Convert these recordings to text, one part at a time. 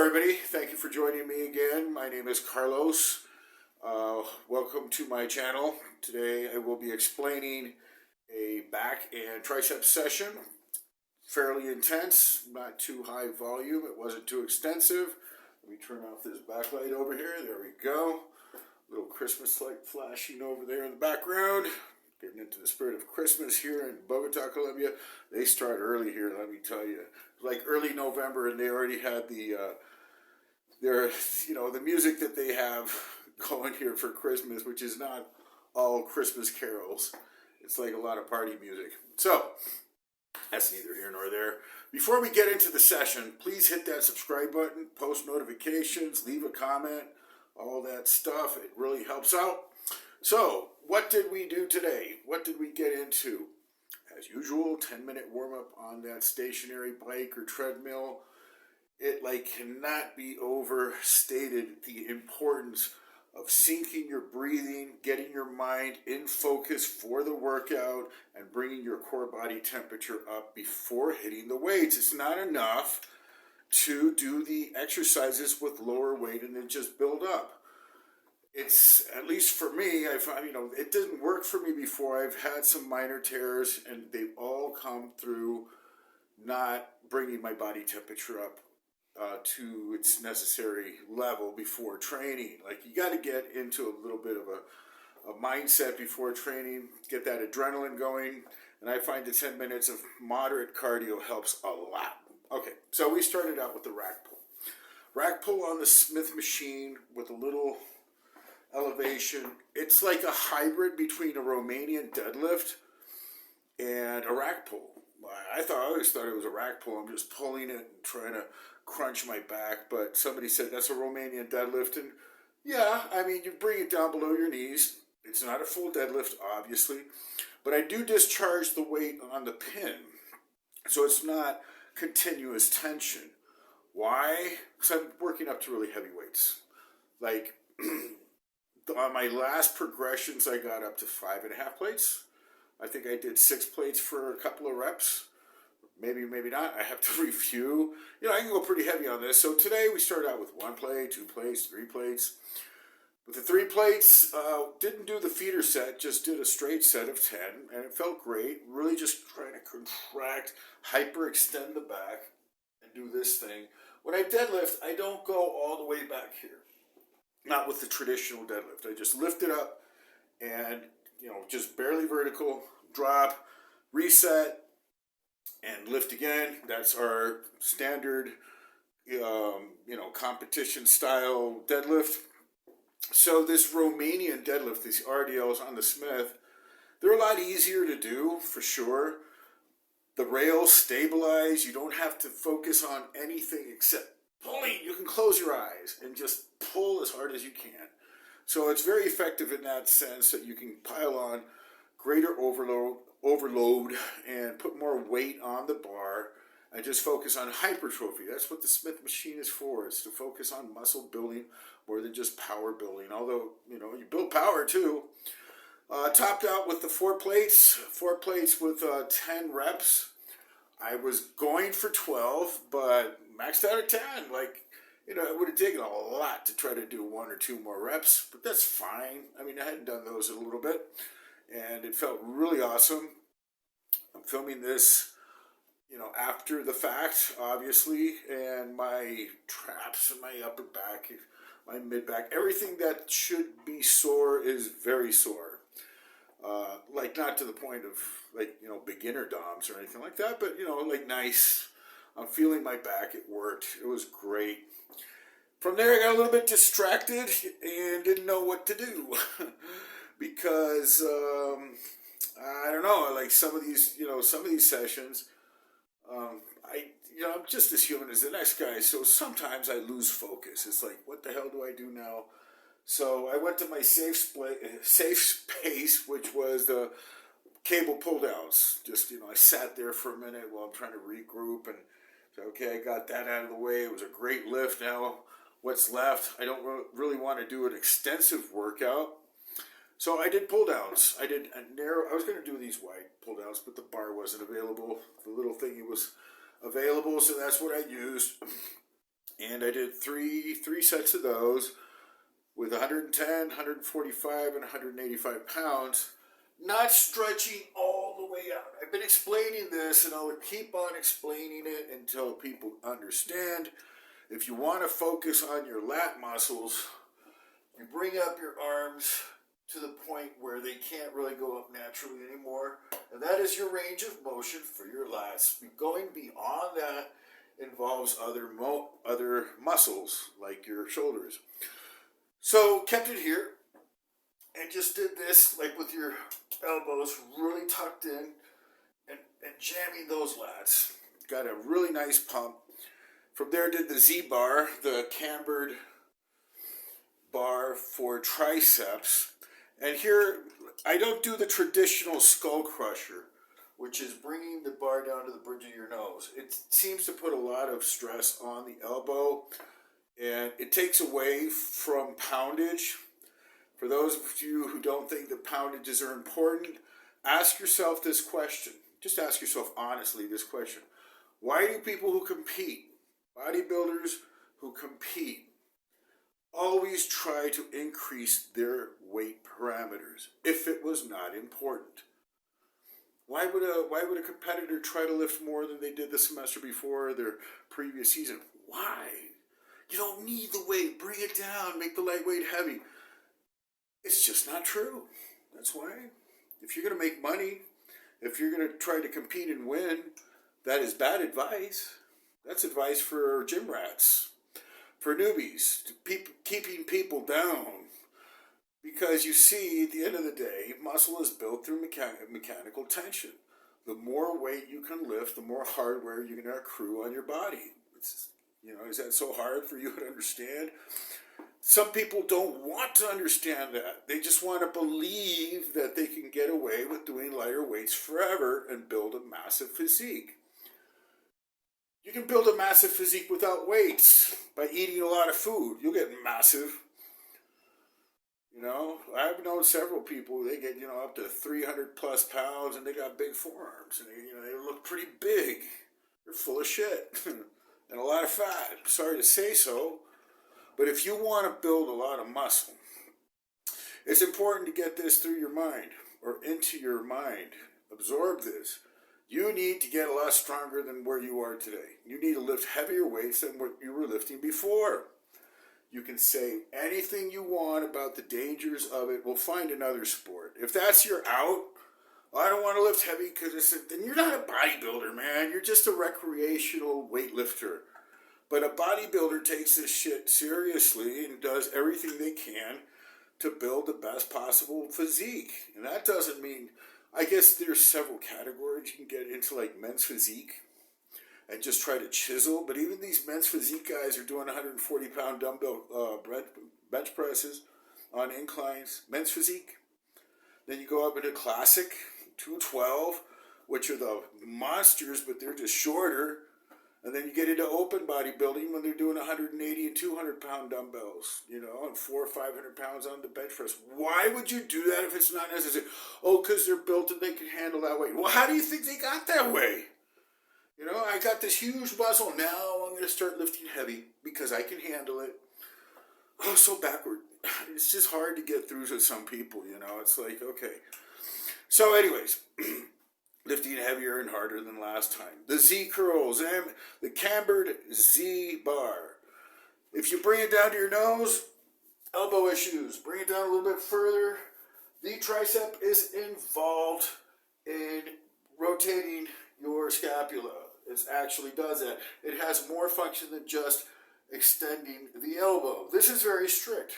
everybody. Thank you for joining me again. My name is Carlos. Welcome to my channel. Today I will be explaining a back and tricep session. Fairly intense, not too high volume. It wasn't too extensive. Let me turn off this backlight over here. There we go. Little Christmas light flashing over there in the background. Getting into the spirit of Christmas here in Bogota, Colombia. They start early here, let me tell you. Like early November, and they already had the the music that they have going here for Christmas, which is not all Christmas carols. It's like a lot of party music. So that's neither here nor there. Before we get into the session, please hit that subscribe button, post notifications, leave a comment, all that stuff. It really helps out. So, what did we do today? What did we get into? As usual, 10-minute warm-up on that stationary bike or treadmill. It cannot be overstated the importance of syncing your breathing, getting your mind in focus for the workout, and bringing your core body temperature up before hitting the weights. It's not enough to do the exercises with lower weight and then just build up. It's, at least for me, I find, it didn't work for me before. I've had some minor tears, and they've all come through not bringing my body temperature up to its necessary level before training. You got to get into a little bit of a mindset before training, get that adrenaline going, and I find the 10 minutes of moderate cardio helps a lot. Okay, so we started out with the rack pull. Rack pull on the Smith machine with a little elevation. It's like a hybrid between a Romanian deadlift and a rack pull. I always thought it was a rack pull. I'm just pulling it and trying to crunch my back, but somebody said that's a Romanian deadlift, and yeah, you bring it down below your knees. It's not a full deadlift, obviously, but I do discharge the weight on the pin, so it's not continuous tension. Why? Because I'm working up to really heavy weights. On my last progressions, I got up to 5.5 plates. I think I did 6 plates for a couple of reps. Maybe not. I have to review. I can go pretty heavy on this. So today we started out with 1 plate, 2 plates, 3 plates. With the 3 plates, didn't do the feeder set, just did a straight set of 10, and it felt great. Really just trying to contract, hyperextend the back, and do this thing. When I deadlift, I don't go all the way back here. Not with the traditional deadlift. I just lift it up and, just barely vertical, drop, reset, and lift again. That's our standard, competition style deadlift. So this Romanian deadlift, these RDLs on the Smith, they're a lot easier to do, for sure. The rails stabilize. You don't have to focus on anything except pulling. You can close your eyes and just pull as hard as you can. So it's very effective in that sense that you can pile on greater overload and put more weight on the bar and just focus on hypertrophy. That's what the Smith machine is for. It's to focus on muscle building more than just power building. Although, you build power too. Topped out with the 4 plates with 10 reps. I was going for 12, but maxed out at 10. It would have taken a lot to try to do 1 or 2 more reps, but that's fine. I hadn't done those in a little bit, and it felt really awesome. I'm filming this, after the fact, obviously, and my traps and my upper back, my mid back, everything that should be sore is very sore. Not to the point of, beginner DOMs or anything like that, but, nice. I'm feeling my back. It worked. It was great. From there, I got a little bit distracted and didn't know what to do because, I don't know, some of these sessions, I'm just as human as the next guy, so sometimes I lose focus. It's what the hell do I do now? So I went to my safe space, which was the cable pull-downs. Just, I sat there for a minute while I'm trying to regroup and said, okay, I got that out of the way. It was a great lift. Now, what's left? I don't really want to do an extensive workout. So I did pull-downs. I was going to do these wide pull-downs, but the bar wasn't available. The little thingy was available, so that's what I used. And I did three sets of those with 110, 145, and 185 pounds, not stretching all the way out. I've been explaining this, and I'll keep on explaining it until people understand. If you want to focus on your lat muscles, you bring up your arms to the point where they can't really go up naturally anymore, and that is your range of motion for your lats. Going beyond that involves other muscles like your shoulders. So kept it here and just did this like with your elbows really tucked in and jamming those lats. Got a really nice pump. From there did the Zbar, the cambered bar for triceps. And here I don't do the traditional skullcrusher, which is bringing the bar down to the bridge of your nose. It seems to put a lot of stress on the elbow, and it takes away from poundage. For those of you who don't think that poundages are important, ask yourself this question. Just ask yourself honestly this question. Why do people who compete, bodybuilders who compete, always try to increase their weight parameters if it was not important? Why would a competitor try to lift more than they did the semester before their previous season? Why? You don't need the weight. Bring it down. Make the lightweight heavy. It's just not true. That's why. If you're going to make money, if you're going to try to compete and win, that is bad advice. That's advice for gym rats, for newbies, keeping people down. Because you see, at the end of the day, muscle is built through mechanical tension. The more weight you can lift, the more hardware you're going to accrue on your body. Is that so hard for you to understand? Some people don't want to understand that. They just want to believe that they can get away with doing lighter weights forever and build a massive physique. You can build a massive physique without weights by eating a lot of food. You'll get massive. I've known several people, they get, up to 300 plus pounds and they got big forearms and they look pretty big. They're full of shit and a lot of fat. Sorry to say so, but if you want to build a lot of muscle, it's important to get this through your mind or into your mind. Absorb this. You need to get a lot stronger than where you are today. You need to lift heavier weights than what you were lifting before. You can say anything you want about the dangers of it. We'll find another sport. If that's your out, I don't want to lift heavy because then you're not a bodybuilder, man. You're just a recreational weightlifter. But a bodybuilder takes this shit seriously and does everything they can to build the best possible physique. And that doesn't mean, I guess there's several categories you can get into, like men's physique and just try to chisel. But even these men's physique guys are doing 140-pound dumbbell bench presses on inclines. Men's physique. Then you go up into classic, 212, which are the monsters, but they're just shorter. And then you get into open bodybuilding when they're doing 180 and 200-pound dumbbells, and 400 or 500 pounds on the bench press. Why would you do that if it's not necessary? Oh, because they're built and they can handle that weight. Well, how do you think they got that way? I got this huge muscle. Now I'm going to start lifting heavy because I can handle it. Oh, so backward. It's just hard to get through to some people, It's like, okay. So anyways, lifting heavier and harder than last time. The Z curls and the cambered Z bar. If you bring it down to your nose, elbow issues. Bring it down a little bit further. The tricep is involved in rotating your scapula. It actually does that. It has more function than just extending the elbow. This is very strict.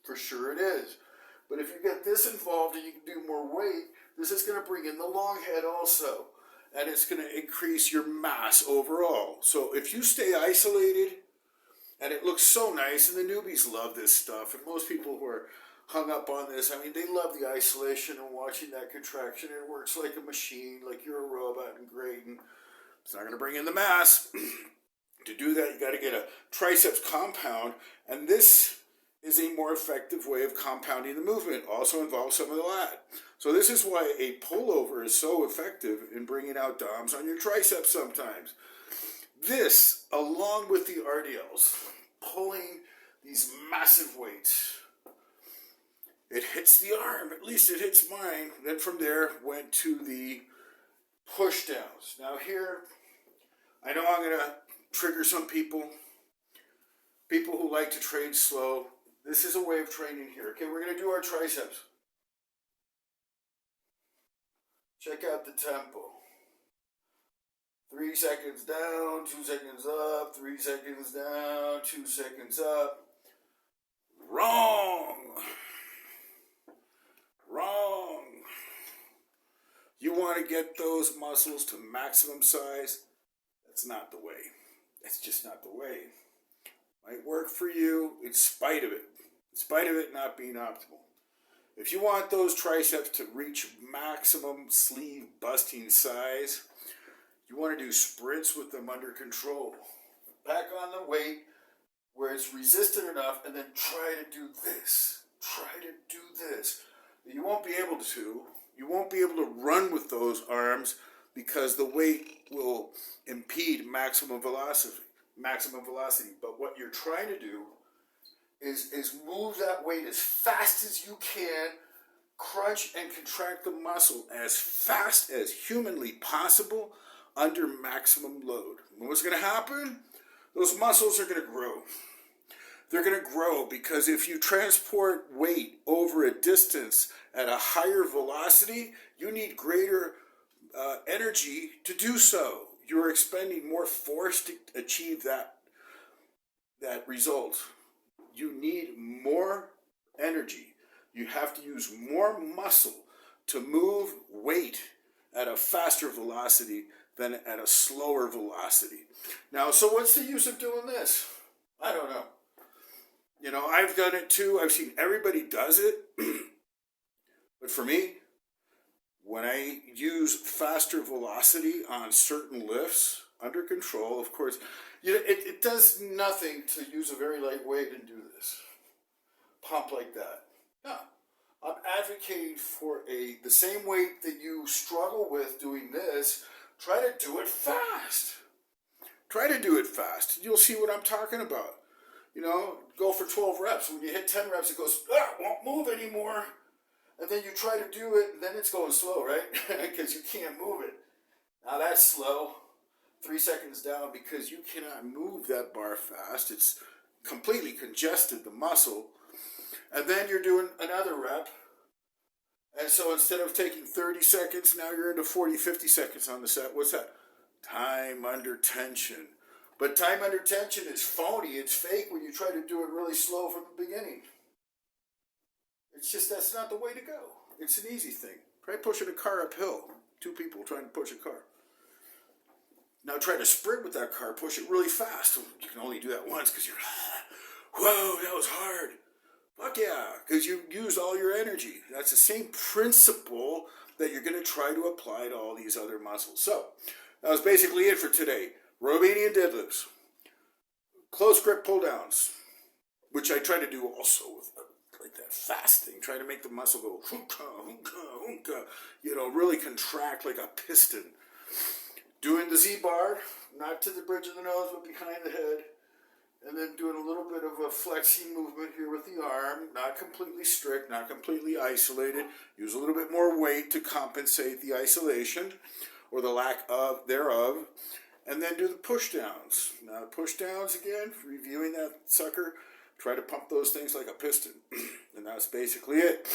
For sure it is. But if you get this involved and you can do more weight, this is going to bring in the long head also. And it's going to increase your mass overall. So if you stay isolated, and it looks so nice, and the newbies love this stuff, and most people who are hung up on this, they love the isolation and watching that contraction. It works like a machine, like you're a robot and great, and it's not going to bring in the mass. To do that, you got to get a triceps compound, and this is a more effective way of compounding the movement. Also involves some of the lat. So this is why a pullover is so effective in bringing out DOMs on your triceps sometimes. This, along with the RDLs, pulling these massive weights, it hits the arm, at least it hits mine. Then from there, went to the push downs. Now here, I know I'm going to trigger some people who like to train slow. This is a way of training here. Okay, we're going to do our triceps. Check out the tempo. 3 seconds down, 2 seconds up, 3 seconds down, 2 seconds up. Wrong. Wrong. You want to get those muscles to maximum size? That's not the way. That's just not the way. Might work for you in spite of it. In spite of it not being optimal. If you want those triceps to reach maximum sleeve busting size, you want to do sprints with them under control. Back on the weight where it's resistant enough, and then try to do this. Try to do this. You won't be able to. You won't be able to run with those arms because the weight will impede maximum velocity. But what you're trying to do is move that weight as fast as you can, crunch and contract the muscle as fast as humanly possible under maximum load. And what's going to happen? Those muscles are going to grow. They're going to grow because if you transport weight over a distance at a higher velocity, you need greater energy to do so. You're expending more force to achieve that result. You need more energy. You have to use more muscle to move weight at a faster velocity than at a slower velocity. Now, so what's the use of doing this? I don't know. You know, I've done it too. I've seen everybody does it. But for me, when I use faster velocity on certain lifts under control, of course, it does nothing to use a very light weight and do this. Pump like that. No. I'm advocating for the same weight that you struggle with doing this. Try to do it fast. Try to do it fast. You'll see what I'm talking about. You know, go for 12 reps. When you hit 10 reps, it goes, won't move anymore. And then you try to do it, and then it's going slow, right? Because you can't move it. Now that's slow. 3 seconds down because you cannot move that bar fast. It's completely congested the muscle. And then you're doing another rep. And so instead of taking 30 seconds, now you're into 40, 50 seconds on the set. What's that? Time under tension. But time under tension is phony. It's fake when you try to do it really slow from the beginning. It's just, that's not the way to go. It's an easy thing. Try pushing a car uphill. 2 people trying to push a car. Now try to sprint with that car. Push it really fast. You can only do that once because you're, whoa, that was hard. Fuck yeah, because you used all your energy. That's the same principle that you're going to try to apply to all these other muscles. So, that was basically it for today. Romanian deadlifts, close grip pull downs, which I try to do also with like that fast thing, trying to make the muscle go hoonka, hoonka, hoonka, you know, really contract like a piston. Doing the Zbar, not to the bridge of the nose, but behind the head. And then doing a little bit of a flexing movement here with the arm, not completely strict, not completely isolated. Use a little bit more weight to compensate the isolation or the lack of thereof. And then do the push downs. Now, push downs again, reviewing that sucker, try to pump those things like a piston. And that's basically it.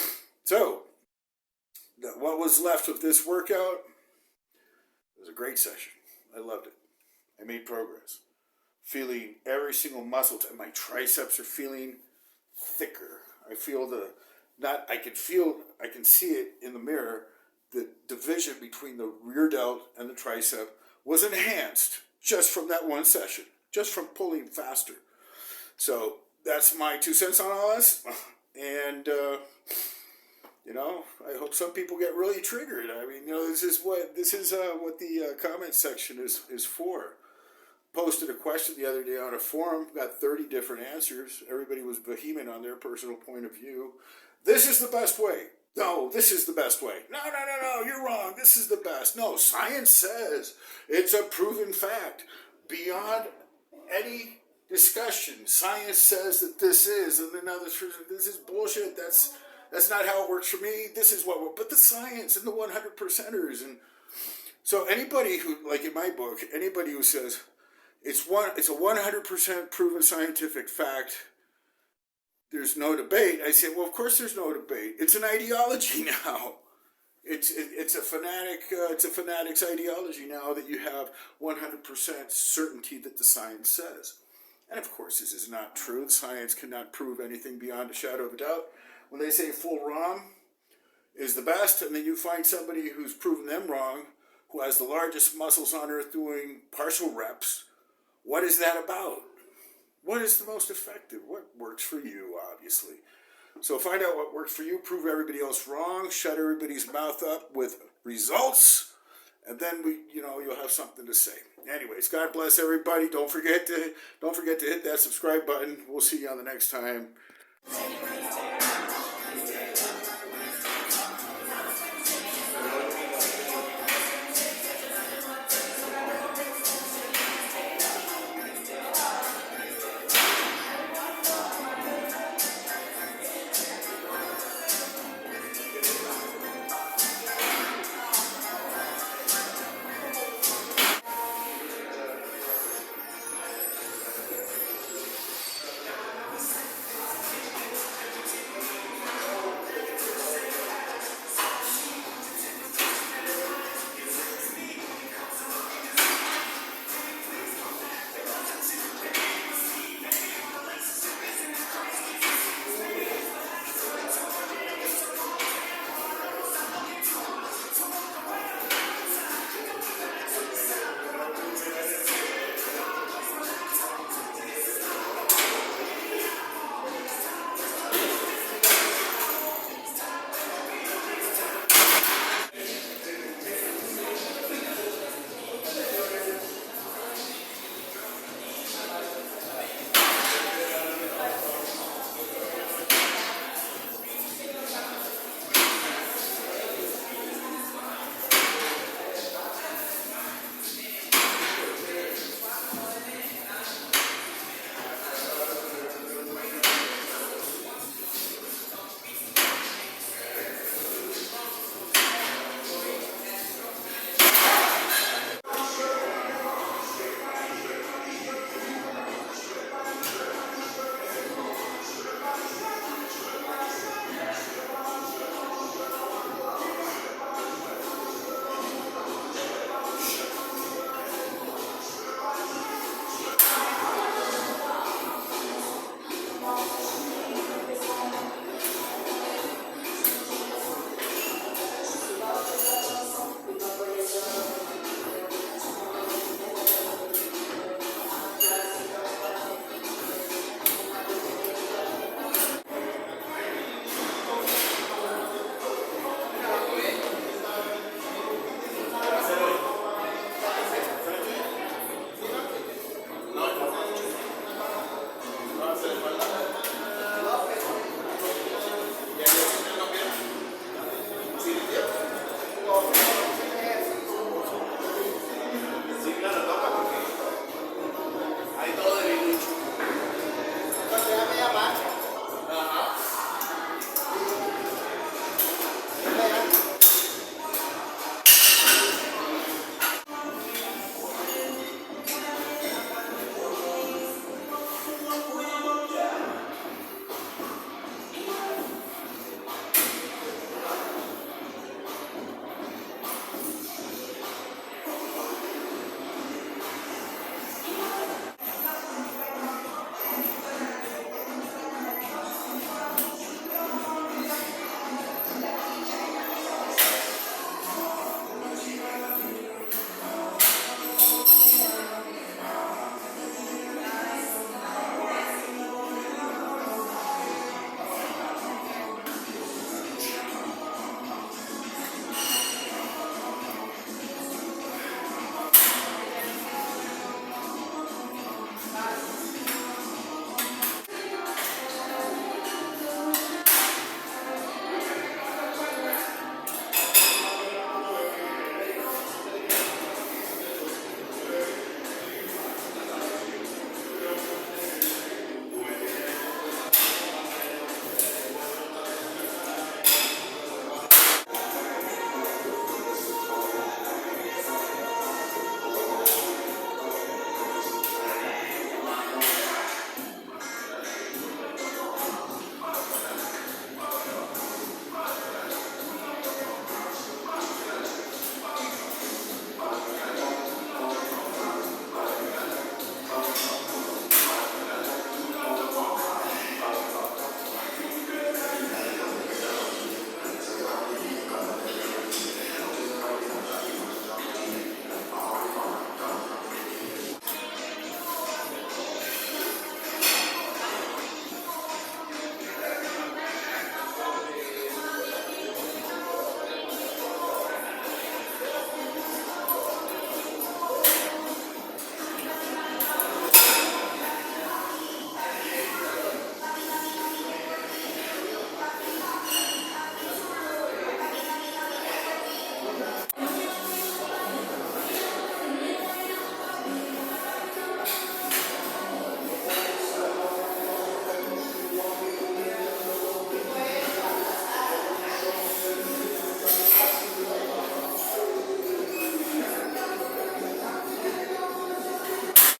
So, what was left of this workout? It was a great session. I loved it. I made progress. Feeling every single muscle. My triceps are feeling thicker. I feel I can see it in the mirror. The division between the rear delt and the tricep was enhanced just from that one session, just from pulling faster. So that's my 2 cents on all this. And, I hope some people get really triggered. I mean, this is what the comment section is for. Posted a question the other day on a forum, got 30 different answers. Everybody was vehement on their personal point of view. This is the best way. No, this is the best way. No, you're wrong. This is the best. No, science says it's a proven fact. beyond any discussion. Science says that this is, and then others say this is bullshit. That's not how it works for me. This is what. But the science and the 100%ers, and so anybody who, like in my book, anybody who says it's a 100% proven scientific fact, there's no debate. I say, well, of course there's no debate. It's an ideology now. It's a fanatic's ideology now that you have 100% certainty that the science says. And of course this is not true. Science cannot prove anything beyond a shadow of a doubt. When they say full ROM is the best, and then you find somebody who's proven them wrong, who has the largest muscles on earth doing partial reps, what is that about? What is the most effective? What works for you, obviously? So find out what works for you, prove everybody else wrong, shut everybody's mouth up with results, and then you'll have something to say. Anyways, God bless everybody. Don't forget to hit that subscribe button. We'll see you on the next time.